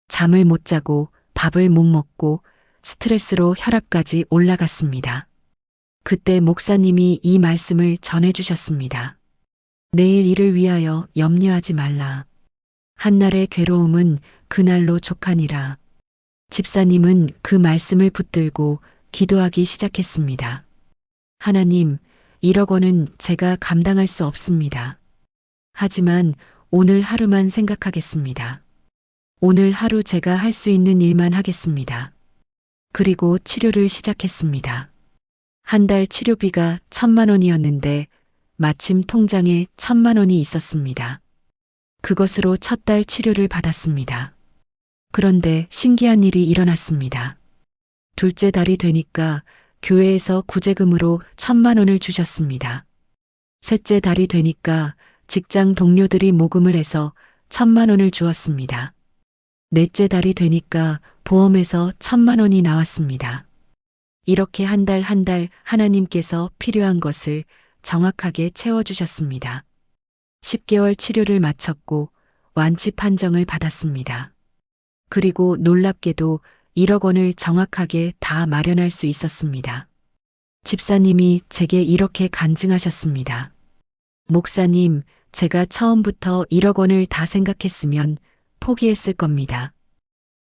잠을 못 자고 밥을 못 먹고 스트레스로 혈압까지 올라갔습니다. 그때 목사님이 이 말씀을 전해주셨습니다. 내일 일을 위하여 염려하지 말라. 한날의 괴로움은 그날로 족하니라. 집사님은 그 말씀을 붙들고 기도하기 시작했습니다. 하나님, 1억 원은 제가 감당할 수 없습니다. 하지만 오늘 하루만 생각하겠습니다. 오늘 하루 제가 할 수 있는 일만 하겠습니다. 그리고 치료를 시작했습니다. 한 달 치료비가 1,000만 원이었는데 마침 통장에 1,000만 원이 있었습니다. 그것으로 첫 달 치료를 받았습니다. 그런데 신기한 일이 일어났습니다. 둘째 달이 되니까 교회에서 구제금으로 1,000만 원을 주셨습니다. 셋째 달이 되니까 직장 동료들이 모금을 해서 1,000만 원을 주었습니다. 넷째 달이 되니까 보험에서 1,000만 원이 나왔습니다. 이렇게 한 달 한 달 하나님께서 필요한 것을 정확하게 채워주셨습니다. 10개월 치료를 마쳤고 완치 판정을 받았습니다. 그리고 놀랍게도 1억 원을 정확하게 다 마련할 수 있었습니다. 집사님이 제게 이렇게 간증하셨습니다. 목사님, 제가 처음부터 1억 원을 다 생각했으면 포기했을 겁니다.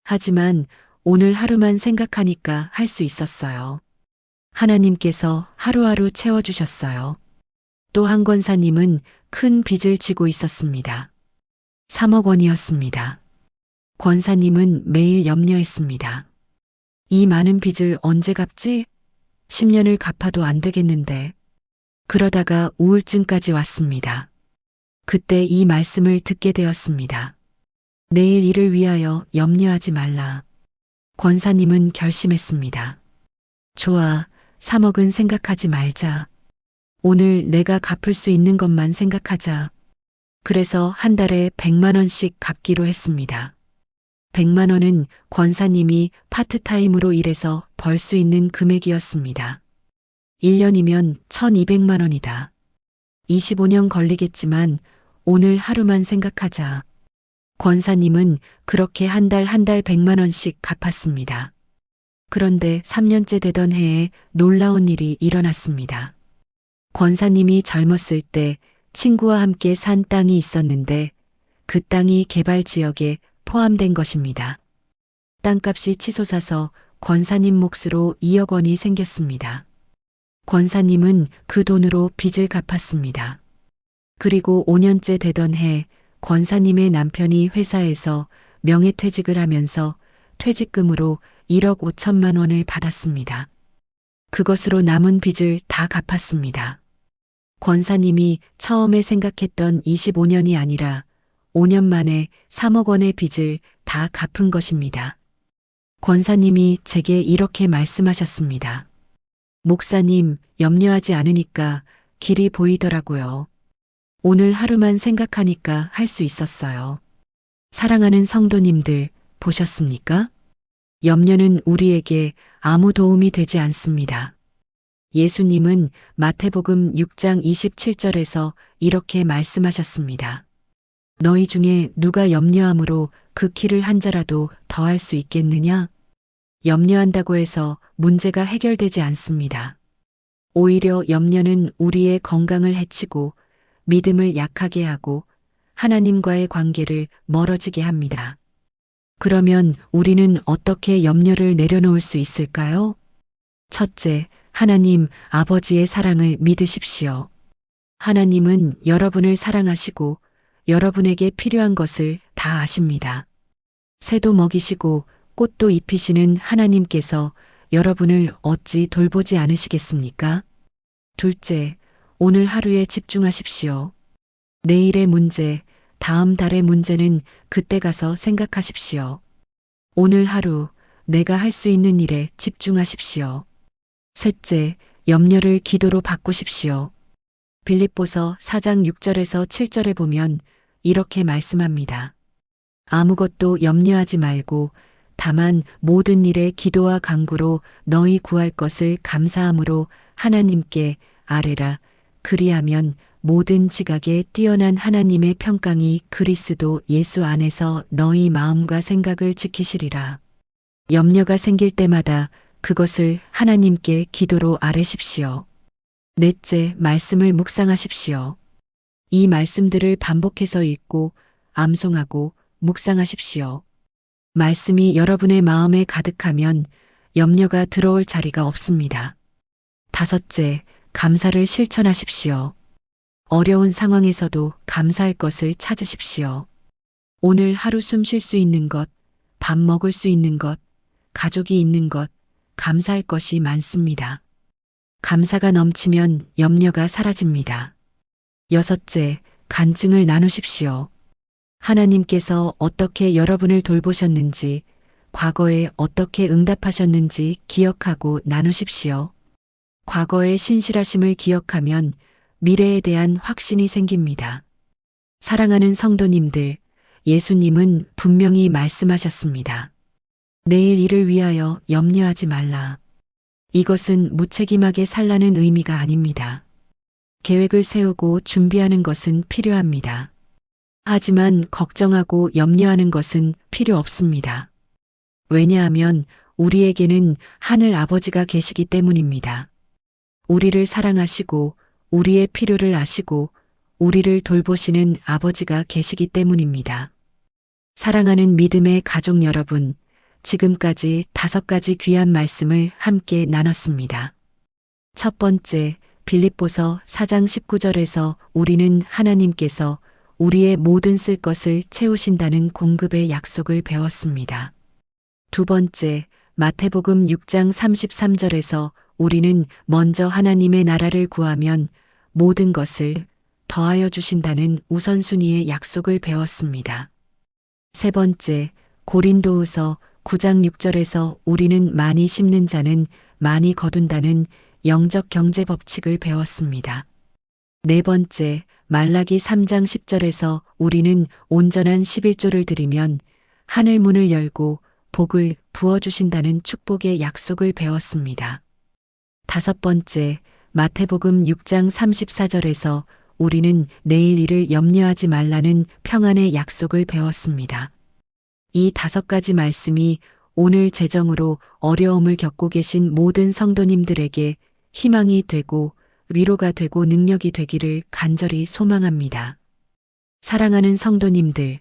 하지만 오늘 하루만 생각하니까 할 수 있었어요. 하나님께서 하루하루 채워주셨어요. 또 한 권사님은 큰 빚을 지고 있었습니다. 3억 원이었습니다. 권사님은 매일 염려했습니다. 이 많은 빚을 언제 갚지? 10년을 갚아도 안 되겠는데. 그러다가 우울증까지 왔습니다. 그때 이 말씀을 듣게 되었습니다. 내일 일을 위하여 염려하지 말라. 권사님은 결심했습니다. 좋아, 3억은 생각하지 말자. 오늘 내가 갚을 수 있는 것만 생각하자. 그래서 한 달에 100만 원씩 갚기로 했습니다. 100만 원은 권사님이 파트타임으로 일해서 벌 수 있는 금액이었습니다. 1년이면 1,200만 원이다. 25년 걸리겠지만 오늘 하루만 생각하자. 권사님은 그렇게 한 달 100만 원씩 갚았습니다. 그런데 3년째 되던 해에 놀라운 일이 일어났습니다. 권사님이 젊었을 때 친구와 함께 산 땅이 있었는데 그 땅이 개발 지역에 포함된 것입니다. 땅값이 치솟아서 권사님 몫으로 2억 원이 생겼습니다. 권사님은 그 돈으로 빚을 갚았습니다. 그리고 5년째 되던 해 권사님의 남편이 회사에서 명예퇴직을 하면서 퇴직금으로 1억 5천만 원을 받았습니다. 그것으로 남은 빚을 다 갚았습니다. 권사님이 처음에 생각했던 25년이 아니라 5년 만에 3억 원의 빚을 다 갚은 것입니다. 권사님이 제게 이렇게 말씀하셨습니다. 목사님, 염려하지 않으니까 길이 보이더라고요. 오늘 하루만 생각하니까 할 수 있었어요. 사랑하는 성도님들, 보셨습니까? 염려는 우리에게 아무 도움이 되지 않습니다. 예수님은 마태복음 6장 27절에서 이렇게 말씀하셨습니다. 너희 중에 누가 염려함으로 그 키를 한 자라도 더할 수 있겠느냐? 염려한다고 해서 문제가 해결되지 않습니다. 오히려 염려는 우리의 건강을 해치고 믿음을 약하게 하고 하나님과의 관계를 멀어지게 합니다. 그러면 우리는 어떻게 염려를 내려놓을 수 있을까요? 첫째, 하나님 아버지의 사랑을 믿으십시오. 하나님은 여러분을 사랑하시고 여러분에게 필요한 것을 다 아십니다. 새도 먹이시고 꽃도 입히시는 하나님께서 여러분을 어찌 돌보지 않으시겠습니까? 둘째, 오늘 하루에 집중하십시오. 내일의 문제, 다음 달의 문제는 그때 가서 생각하십시오. 오늘 하루 내가 할 수 있는 일에 집중하십시오. 셋째, 염려를 기도로 바꾸십시오. 빌립보서 4장 6절에서 7절에 보면 이렇게 말씀합니다. 아무것도 염려하지 말고 다만 모든 일에 기도와 간구로 너희 구할 것을 감사함으로 하나님께 아뢰라. 그리하면 모든 지각에 뛰어난 하나님의 평강이 그리스도 예수 안에서 너희 마음과 생각을 지키시리라. 염려가 생길 때마다 그것을 하나님께 기도로 아뢰십시오. 넷째, 말씀을 묵상하십시오. 이 말씀들을 반복해서 읽고 암송하고 묵상하십시오. 말씀이 여러분의 마음에 가득하면 염려가 들어올 자리가 없습니다. 다섯째, 감사를 실천하십시오. 어려운 상황에서도 감사할 것을 찾으십시오. 오늘 하루 숨 쉴 수 있는 것, 밥 먹을 수 있는 것, 가족이 있는 것, 감사할 것이 많습니다. 감사가 넘치면 염려가 사라집니다. 여섯째, 간증을 나누십시오. 하나님께서 어떻게 여러분을 돌보셨는지, 과거에 어떻게 응답하셨는지 기억하고 나누십시오. 과거의 신실하심을 기억하면 미래에 대한 확신이 생깁니다. 사랑하는 성도님들, 예수님은 분명히 말씀하셨습니다. 내일 일을 위하여 염려하지 말라. 이것은 무책임하게 살라는 의미가 아닙니다. 계획을 세우고 준비하는 것은 필요합니다. 하지만 걱정하고 염려하는 것은 필요 없습니다. 왜냐하면 우리에게는 하늘 아버지가 계시기 때문입니다. 우리를 사랑하시고 우리의 필요를 아시고 우리를 돌보시는 아버지가 계시기 때문입니다. 사랑하는 믿음의 가족 여러분, 지금까지 5가지 귀한 말씀을 함께 나눴습니다. 첫 번째, 빌립보서 4장 19절에서 우리는 하나님께서 우리의 모든 쓸 것을 채우신다는 공급의 약속을 배웠습니다. 두 번째, 마태복음 6장 33절에서 우리는 먼저 하나님의 나라를 구하면 모든 것을 더하여 주신다는 우선순위의 약속을 배웠습니다. 세 번째, 고린도후서 9장 6절에서 우리는 많이 심는 자는 많이 거둔다는 영적 경제 법칙을 배웠습니다. 네 번째, 말라기 3장 10절에서 우리는 온전한 11조를 드리면 하늘 문을 열고 복을 부어주신다는 축복의 약속을 배웠습니다. 다섯 번째, 마태복음 6장 34절에서 우리는 내일 일을 염려하지 말라는 평안의 약속을 배웠습니다. 이 5가지 말씀이 오늘 재정으로 어려움을 겪고 계신 모든 성도님들에게 희망이 되고 위로가 되고 능력이 되기를 간절히 소망합니다. 사랑하는 성도님들,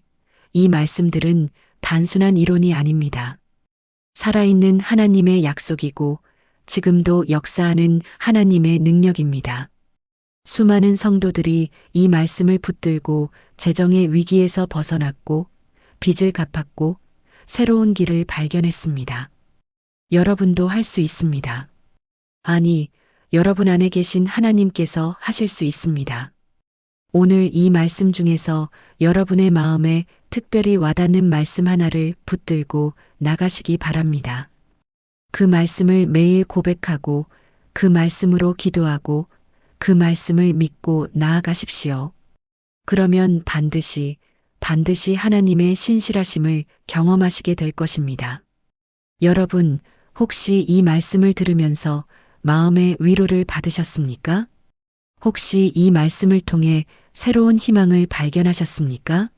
이 말씀들은 단순한 이론이 아닙니다. 살아있는 하나님의 약속이고 지금도 역사하는 하나님의 능력입니다. 수많은 성도들이 이 말씀을 붙들고 재정의 위기에서 벗어났고 빚을 갚았고 새로운 길을 발견했습니다. 여러분도 할 수 있습니다. 아니, 여러분 안에 계신 하나님께서 하실 수 있습니다. 오늘 이 말씀 중에서 여러분의 마음에 특별히 와닿는 말씀 하나를 붙들고 나가시기 바랍니다. 그 말씀을 매일 고백하고 그 말씀으로 기도하고 그 말씀을 믿고 나아가십시오. 그러면 반드시 하나님의 신실하심을 경험하시게 될 것입니다. 여러분, 혹시 이 말씀을 들으면서 마음의 위로를 받으셨습니까? 혹시 이 말씀을 통해 새로운 희망을 발견하셨습니까?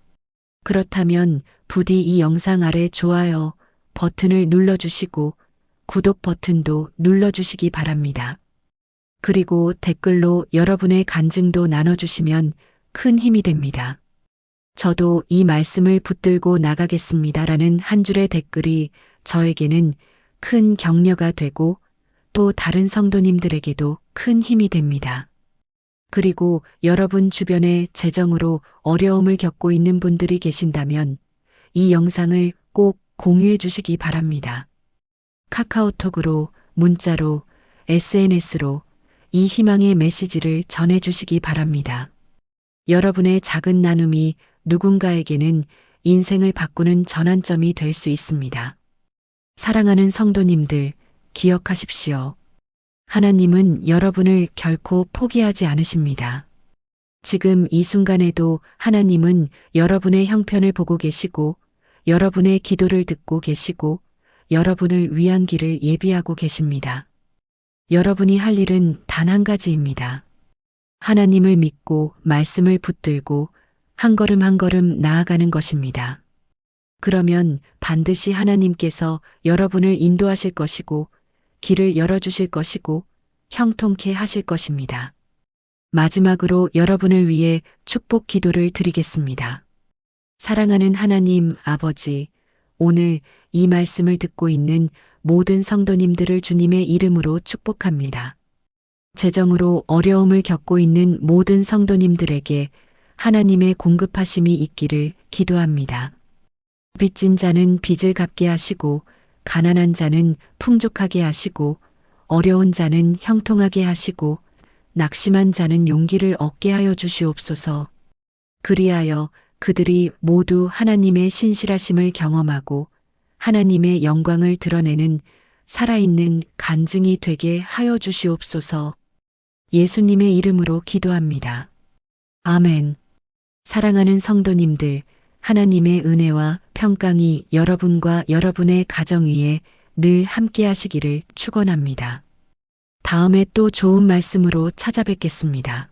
그렇다면 부디 이 영상 아래 좋아요 버튼을 눌러주시고 구독 버튼도 눌러주시기 바랍니다. 그리고 댓글로 여러분의 간증도 나눠주시면 큰 힘이 됩니다. 저도 이 말씀을 붙들고 나가겠습니다라는 한 줄의 댓글이 저에게는 큰 격려가 되고 또 다른 성도님들에게도 큰 힘이 됩니다. 그리고 여러분 주변에 재정으로 어려움을 겪고 있는 분들이 계신다면 이 영상을 꼭 공유해 주시기 바랍니다. 카카오톡으로, 문자로, SNS로 이 희망의 메시지를 전해 주시기 바랍니다. 여러분의 작은 나눔이 누군가에게는 인생을 바꾸는 전환점이 될 수 있습니다. 사랑하는 성도님들, 기억하십시오. 하나님은 여러분을 결코 포기하지 않으십니다. 지금 이 순간에도 하나님은 여러분의 형편을 보고 계시고 여러분의 기도를 듣고 계시고 여러분을 위한 길을 예비하고 계십니다. 여러분이 할 일은 단 한 가지입니다. 하나님을 믿고 말씀을 붙들고 한 걸음 한 걸음 나아가는 것입니다. 그러면 반드시 하나님께서 여러분을 인도하실 것이고 길을 열어주실 것이고 형통케 하실 것입니다. 마지막으로 여러분을 위해 축복 기도를 드리겠습니다. 사랑하는 하나님 아버지, 오늘 이 말씀을 듣고 있는 모든 성도님들을 주님의 이름으로 축복합니다. 재정으로 어려움을 겪고 있는 모든 성도님들에게 하나님의 공급하심이 있기를 기도합니다. 빚진 자는 빚을 갚게 하시고 가난한 자는 풍족하게 하시고 어려운 자는 형통하게 하시고 낙심한 자는 용기를 얻게 하여 주시옵소서. 그리하여 그들이 모두 하나님의 신실하심을 경험하고 하나님의 영광을 드러내는 살아있는 간증이 되게 하여 주시옵소서. 예수님의 이름으로 기도합니다. 아멘. 사랑하는 성도님들, 하나님의 은혜와 평강이 여러분과 여러분의 가정 위에 늘 함께 하시기를 축원합니다. 다음에 또 좋은 말씀으로 찾아뵙겠습니다.